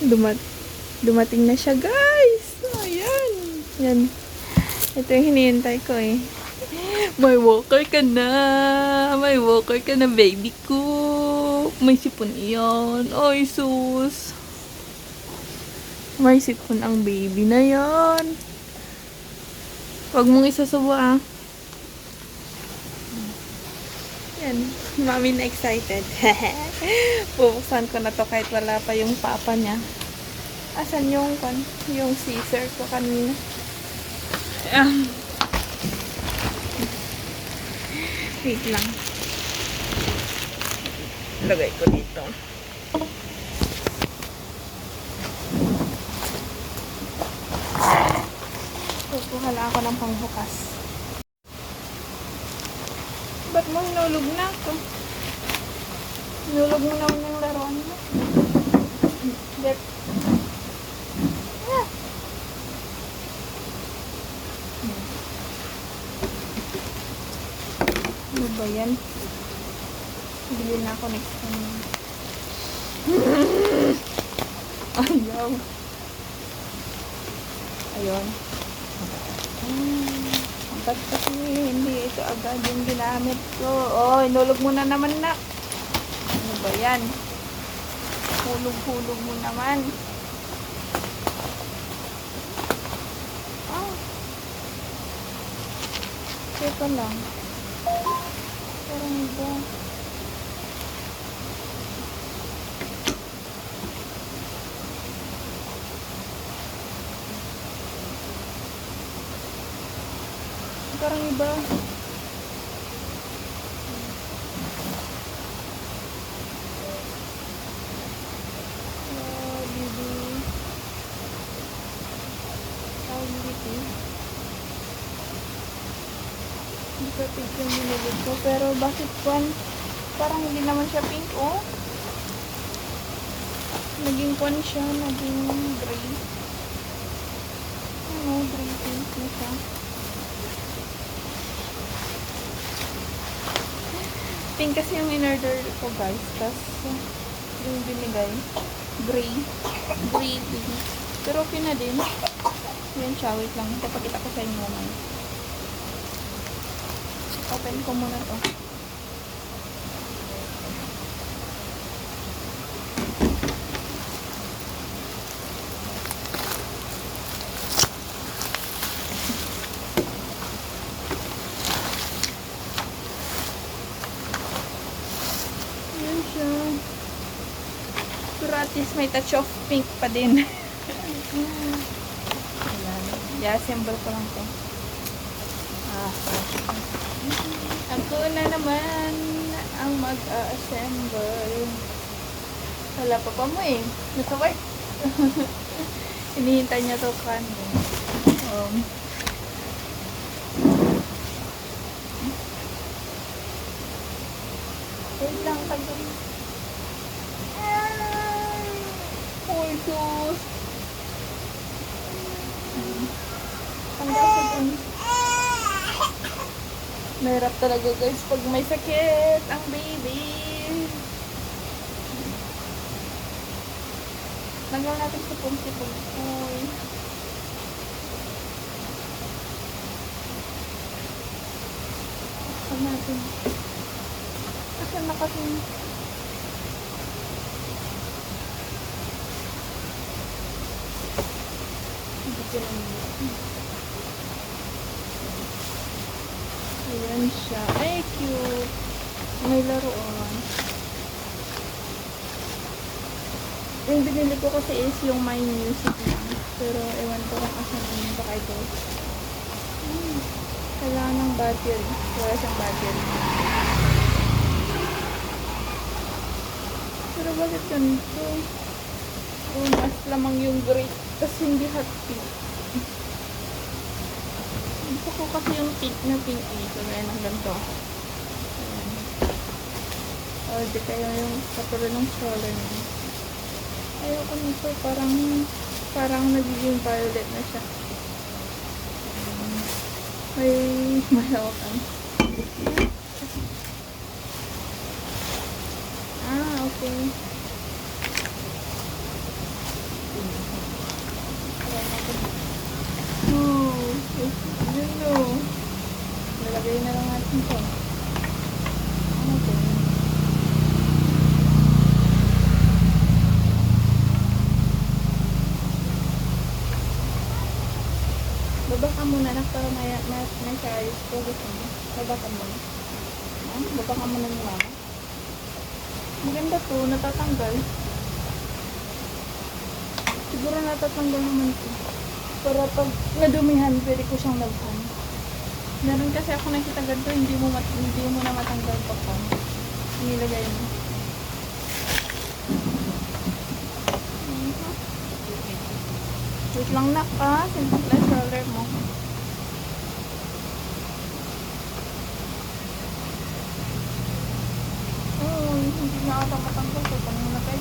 Dumat dumating na siya, guys. Ayan. Yan. Ito yung hinihintay ko eh. May walker ka na. May walker ka na, baby ko. May sipon iyon. Oy, sus. May sipon ang baby na yan. Huwag mong isasubo ah. Yan. Mami na excited. Bubuksan ko na to kahit wala pa yung papa niya. Asan yung scissor ko kanina? Wait lang. Lagay ko dito. Kukuha lang ako ng pangbukas. Ba't mo hinulog na ako? Hinulog mo naman yung laruan mo. Dep. Ah. Ano ba yan? Bili na ako next time. Ayaw. Ayun. Ba't kasi hindi ito agad yung ginamit ko? Oh, inulog mo na naman na. Ano ba yan? Hulog-hulog mo naman. Ah. Teka lang. Parang iba. Parang iba. Hindi pa pink yung binilid ko. Pero bakit parang hindi naman siya pink, oh. Naging siya. Naging gray. Ano, gray pink na siya. Pink kasi yung in-order ko, guys. Tapos, yung binigay, gray pink. Pero okay na din. Yan siya, wait lang. Papakita ko sa inyo naman. Open ko muna to. Pero at least may touch of pink pa din. Ayan. I-assemble ko lang to. Ako na naman ang mag-assemble. Wala pa mo eh. Nasa work. Hinihintay niya to kanina. Wait lang, tagod. Hoy, sus. Tanggal sa dun. Mahirap talaga, guys, pag may sakit ang baby. Tanggal natin sa pumsi-pumsi. Asan natin? Asan na kasi? Ayan siya. Ay, cute. May laruan. Yung binili ko kasi is yung My Music lang. Pero ewan ko kung asan yun. Baka ito. Kailangan ng battery. Wala siyang battery. Pero bakit ganito? Mas lamang yung gray. Tapos hindi hot pink. Gusto ko kasi yung pink na pink dito. Ngayon ang ganito. Ayan. O, di kaya yung katulad ng stroller niya. Ayoko nito. Parang nagiging violet na siya. May mahawak. Okay. Ito. Ano to? Baba ka muna na para may ayos ko. Gusto mo? Baba ka muna. Baba ka muna ni mama. Maganda to. Natatanggal. Siguro natatanggal naman to. Para pag nadumihan, pwede ko siyang labhan. Meron kasi ako nakita ganito, hindi mo na matanggal pa pa. Inilagay mo. Wait lang nak ha. Simple roller mo. Oh, hindi na ata matanggal. So, paano na kayo?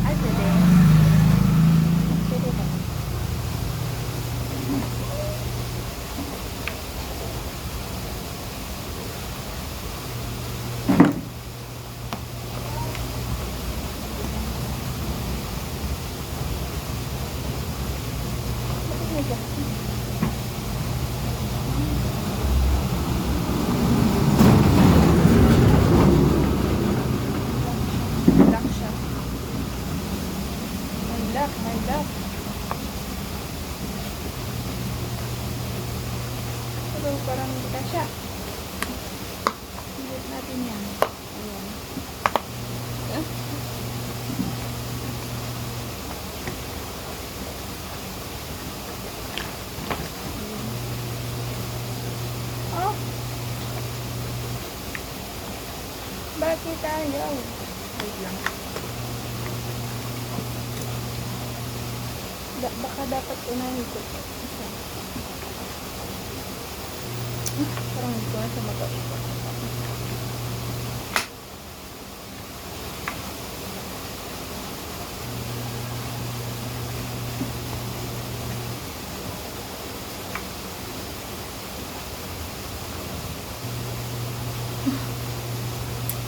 Ay, pwede. Pwede ba? My love. Pero parang hindi ka siya. Hilit natin yan. Ayan. Oh! Bakit ayaw? Wait lang. Baka dapat unahin ko. Parang hindi ko na siya mataikot.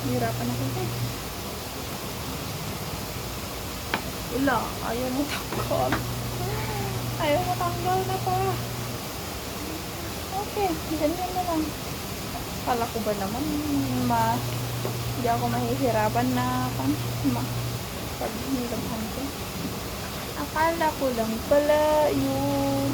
Hirapan ako guys. Wala. Ayaw mo tanggal. Ayaw mo tanggal na pa. Okay. Ganyan na lang. Kala ko ba naman hindi ako mahihirapan na pag nilabhan ko. Akala ko lang pala yun.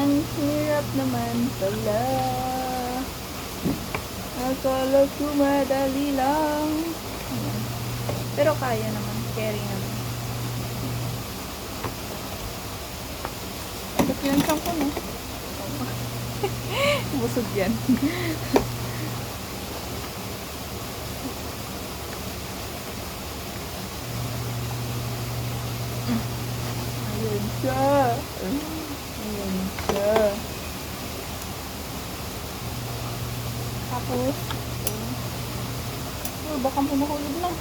Ang hirap naman pala. Akala ko madali lang. Ayan. Pero kaya naman. Carry naman. Ito yung siyang ko, no? Busog yan. Ayun siya. Ayun siya. Tapos, baka pumahulog na.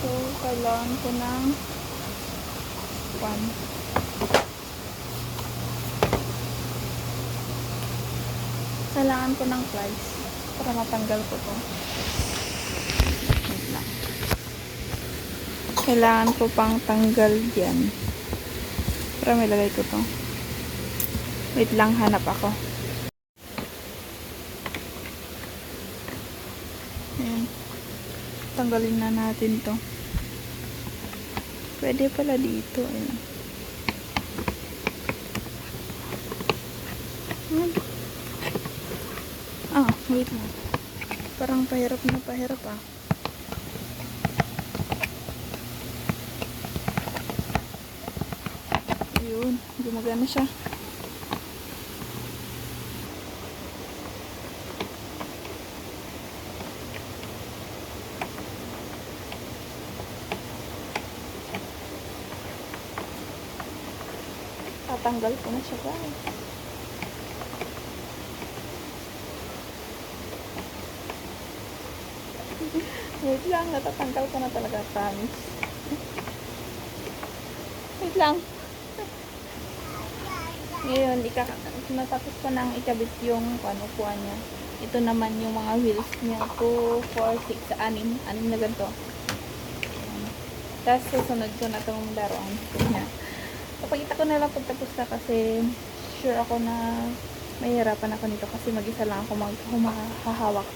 So, kailangan ko ng kailangan ko ng pliers para matanggal ko to. Wait lang. Kailangan ko pang tanggal yan para may lagay ko to. Wait lang, hanap ako. Ayan. Tanggalin na natin to. Pwede pala dito. Ayan. Wait lang. Parang pahirap na pahirap ah. Ayun. Gumagana siya. Tatanggal ko na siya guys. Wait lang, natatanggal ko na talaga, promise. Wait lang. Ngayon, natapos ko nang ikabit yung upuan niya. Ito naman yung mga wheels niya. 2, 4, 6, 6 na ganito. Tapos susunod ko na itong laruan niya. Papakita ko na lang pagtapos na kasi sure ako na mahirapan ako nito kasi mag-isa lang ako humahawak.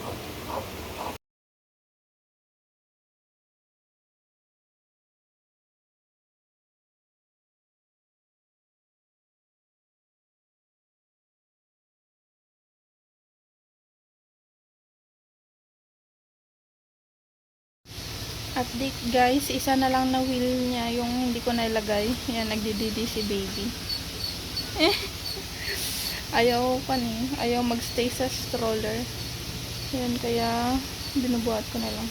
Update guys, isa na lang na wheel niya yung hindi ko nailagay. Yan, nagdididi si baby. Ayaw pa ni, ayaw magstay sa stroller. Yan, kaya binubuhat ko na lang.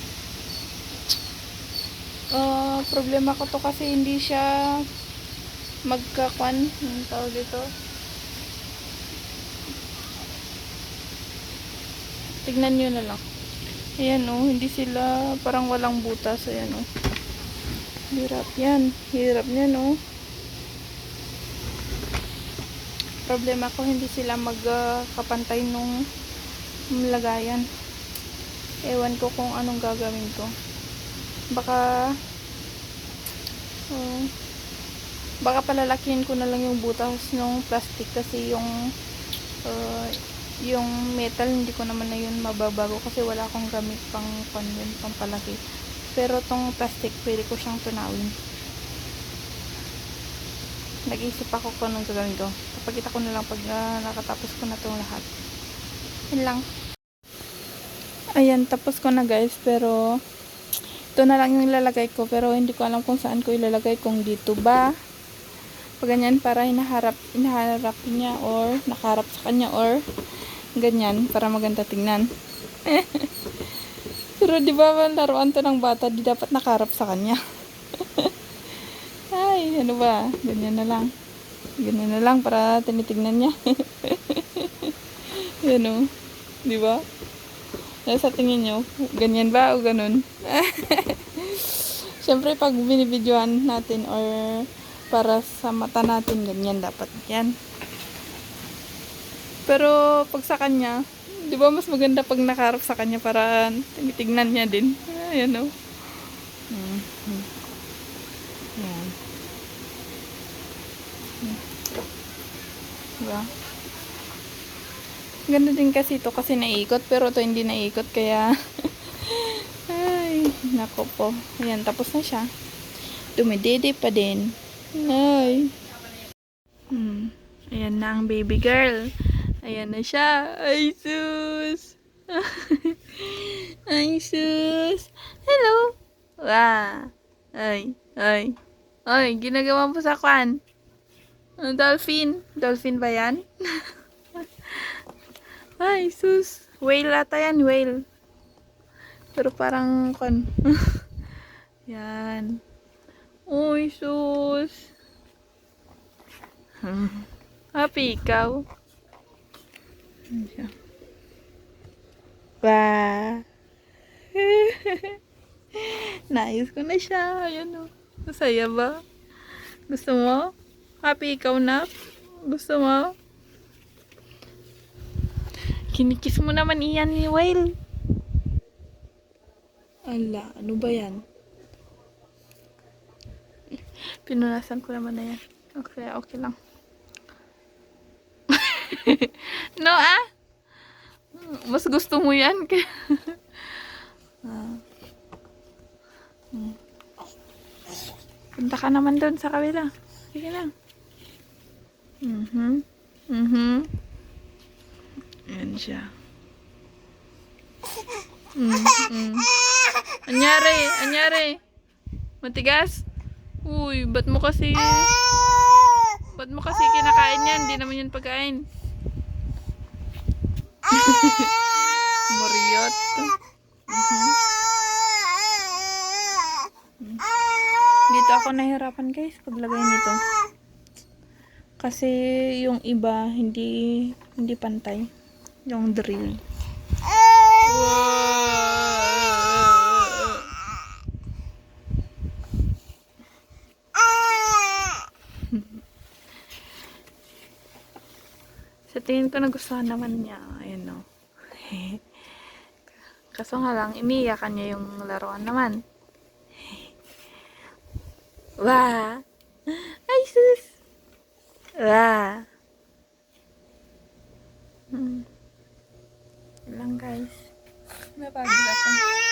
Problema ko to kasi hindi siya magkakwan. Ang tawag dito. Tignan nyo na lang. Ayan hindi sila parang walang butas. Ayan hirap yan. Hirap niyan problema ko hindi sila magkapantay nung lagayan. Ewan ko kung anong gagawin ko. Baka palalakihin ko na lang yung butas ng plastic kasi yung metal hindi ko naman na yun mababago kasi wala akong gamit pang pampalaki. Pero tong plastic pwede ko siyang tunawin. Nag-isip ako kung anong gagawin ko. Papakita ko na lang pag nakatapos ko na tong lahat. Yun lang. Ayan, tapos ko na guys, pero ito na lang yung ilalagay ko, pero hindi ko alam kung saan ko ilalagay, kung dito ba pag ganyan para hinaharap niya or nakaharap sa kanya or ganyan para maganda tingnan. Pero di ba laruan to ng bata, di dapat nakaharap sa kanya. Ay, ano ba? Ganyan na lang. Ganyan na lang para tinitingnan niya. Yan di ba? Sa tingin nyo, ganyan ba o ganun? Siyempre pag binibidyohan natin or para sa mata natin, ganyan dapat yan. Pero pag sa kanya, di ba mas maganda pag nakaharap sa kanya para tinitignan niya din. Ayan Ayan. Diba? Ganda din kasi ito kasi naiikot, pero ito hindi naiikot kaya ay, nako po. Ayan, tapos na siya. Dumidede pa din. Ay. Ayan na ang baby girl. Ayan na siya. Ay, sus. Ay, sus. Hello. Wow. Ay. Ay, ginagawa mo sa kwan. Dolphin. Dolphin ba yan? Ay, sus. Whale ata yan, whale. Pero parang kwan. Yan. Uy, sus. Happy ikaw. Ba. Naayos ko na siya. Ayan Masaya ba? Gusto mo? Happy ikaw na? Gusto mo? Kinikis mo naman iyan ni Whale. Ala, ano ba yan? Pinunasan ko naman na yan. Okay lang. No mas gusto mo yan punta ka naman doon sa kabila. Sige na. Yan siya. Anyari matigas. Uy, ba't mo kasi kinakain yan? Hindi naman yan pagkain. Moriot. Dito ako nahirapan guys paglagay nito. Kasi yung iba hindi pantay. Yung drill. tingin ko nagustuhan naman niya. Ayan o. Kaso nga lang, iniiyakan niya yung laruan naman. Wah! Ay, sus! Wah! Yun lang guys. Napagod ako.